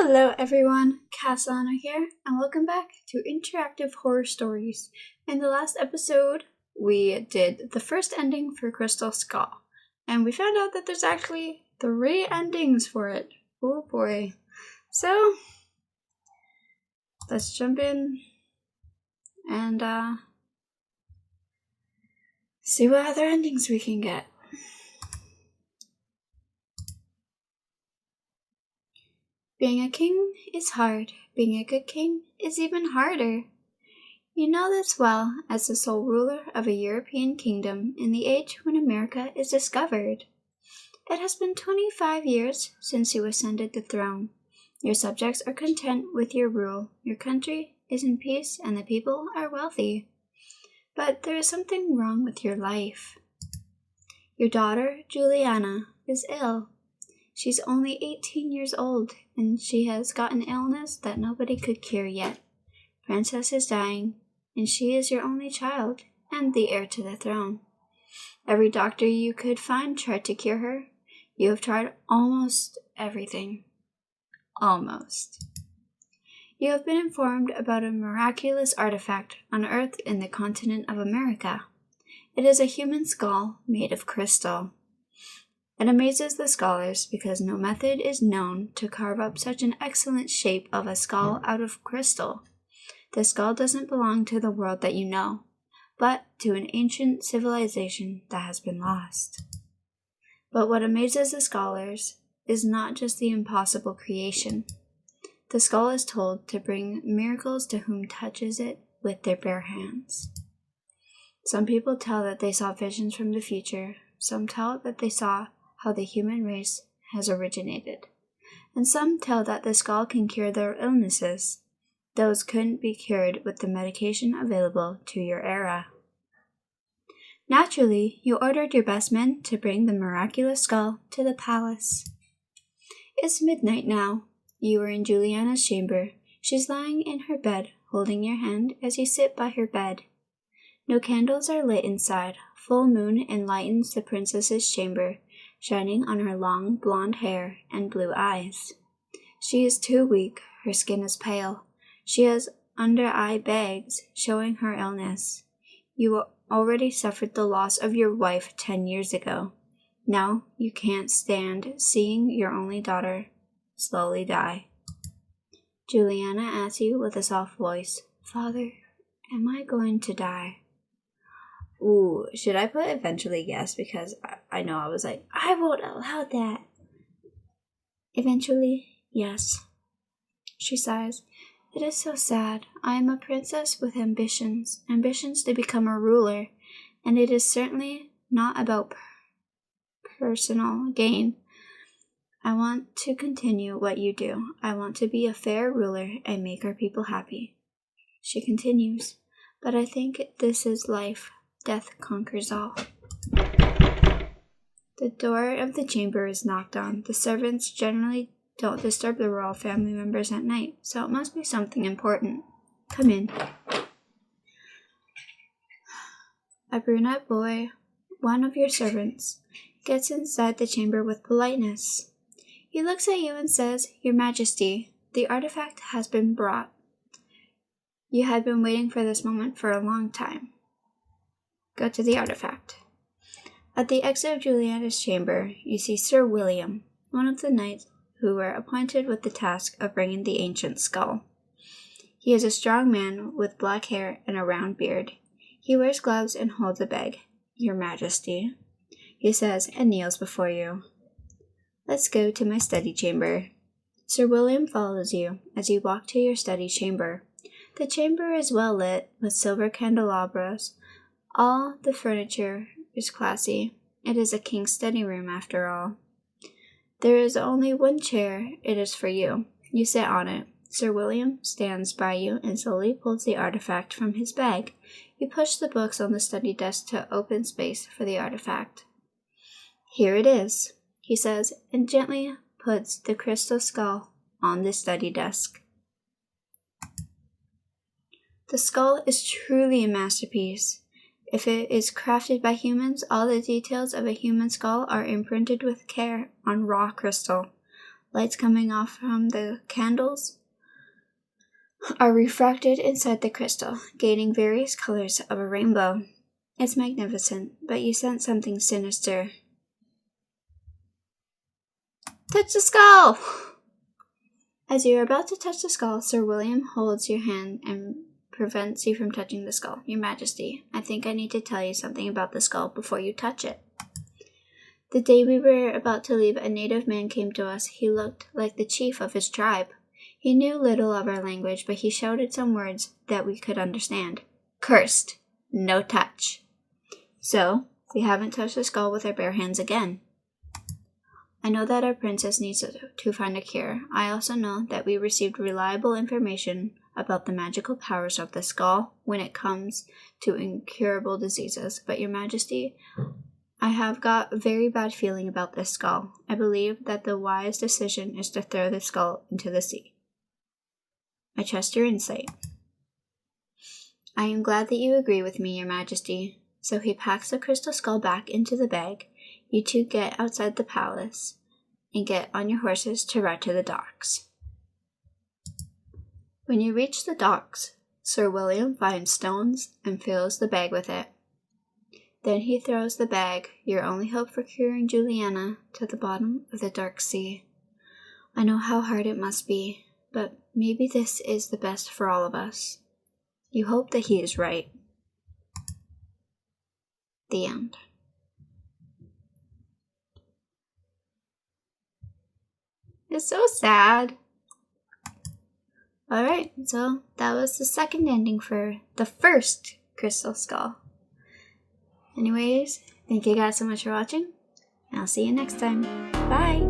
Hello everyone, Cassana here, and welcome back to Interactive Horror Stories. In the last episode, we did the first ending for Crystal Skull, and we found out that there's actually 3 endings for it. Oh boy. So, let's jump in and see what other endings we can get. Being a king is hard. Being a good king is even harder. You know this well as the sole ruler of a European kingdom in the age when America is discovered. It has been 25 years since you ascended the throne. Your subjects are content with your rule. Your country is in peace and the people are wealthy. But there is something wrong with your life. Your daughter, Juliana, is ill. She's only 18 years old, and she has got an illness that nobody could cure yet. Princess is dying, and she is your only child, and the heir to the throne. Every doctor you could find tried to cure her. You have tried almost everything. Almost. You have been informed about a miraculous artifact unearthed in the continent of America. It is a human skull made of crystal. It amazes the scholars because no method is known to carve up such an excellent shape of a skull out of crystal. The skull doesn't belong to the world that you know, but to an ancient civilization that has been lost. But what amazes the scholars is not just the impossible creation. The skull is told to bring miracles to whom touches it with their bare hands. Some people tell that they saw visions from the future. Some tell that they saw how the human race has originated. And some tell that the skull can cure their illnesses. Those couldn't be cured with the medication available to your era. Naturally, you ordered your best men to bring the miraculous skull to the palace. It's midnight now. You are in Juliana's chamber. She's lying in her bed, holding your hand as you sit by her bed. No candles are lit inside. Full moon enlightens the princess's chamber, shining on her long blonde hair and blue eyes. She is too weak. Her skin is pale. She has under-eye bags, showing her illness. You already suffered the loss of your wife 10 years ago. Now you can't stand seeing your only daughter slowly die. Juliana asks you with a soft voice, "Father, am I going to die?" Ooh, should I put eventually yes? Because I know I was like, I won't allow that. Eventually, yes. She sighs. It is so sad. I am a princess with ambitions to become a ruler, and it is certainly not about personal gain. I want to continue what you do. I want to be a fair ruler and make our people happy. She continues, but I think this is life. Death conquers all. The door of the chamber is knocked on. The servants generally don't disturb the royal family members at night, so it must be something important. Come in. A brunette boy, one of your servants, gets inside the chamber with politeness. He looks at you and says, "Your Majesty, the artifact has been brought. You had been waiting for this moment for a long time." Go to the artifact. At the exit of Juliana's chamber, you see Sir William, one of the knights who were appointed with the task of bringing the ancient skull. He is a strong man with black hair and a round beard. He wears gloves and holds a bag. "Your Majesty," he says, and kneels before you. "Let's go to my study chamber." Sir William follows you as you walk to your study chamber. The chamber is well lit with silver candelabras. All the furniture is classy. It is a king's study room after all. There is only one chair. It is for you. You sit on it. Sir William stands by you and slowly pulls the artifact from his bag. You push the books on the study desk to open space for the artifact. "Here it is," he says, and gently puts the crystal skull on the study desk. The skull is truly a masterpiece. If it is crafted by humans, all the details of a human skull are imprinted with care on raw crystal. Lights coming off from the candles are refracted inside the crystal, gaining various colors of a rainbow. It's magnificent, but you sense something sinister. Touch the skull! As you are about to touch the skull, Sir William holds your hand and prevents you from touching the skull. Your Majesty, I think I need to tell you something about the skull before you touch it. The day we were about to leave, a native man came to us. He looked like the chief of his tribe. He knew little of our language, but he shouted some words that we could understand. Cursed. No touch. So, we haven't touched the skull with our bare hands again. I know that our princess needs to find a cure. I also know that we received reliable information about the magical powers of the skull when it comes to incurable diseases. But Your Majesty, I have got a very bad feeling about this skull. I believe that the wise decision is to throw the skull into the sea. I trust your insight. I am glad that you agree with me, Your Majesty. So he packs the crystal skull back into the bag. You two get outside the palace and get on your horses to ride to the docks. When you reach the docks, Sir William finds stones and fills the bag with it. Then he throws the bag, your only hope for curing Juliana, to the bottom of the dark sea. I know how hard it must be, but maybe this is the best for all of us. You hope that he is right. The end. It's so sad. Alright, so that was the second ending for the first Crystal Skull. Anyways, thank you guys so much for watching, and I'll see you next time. Bye!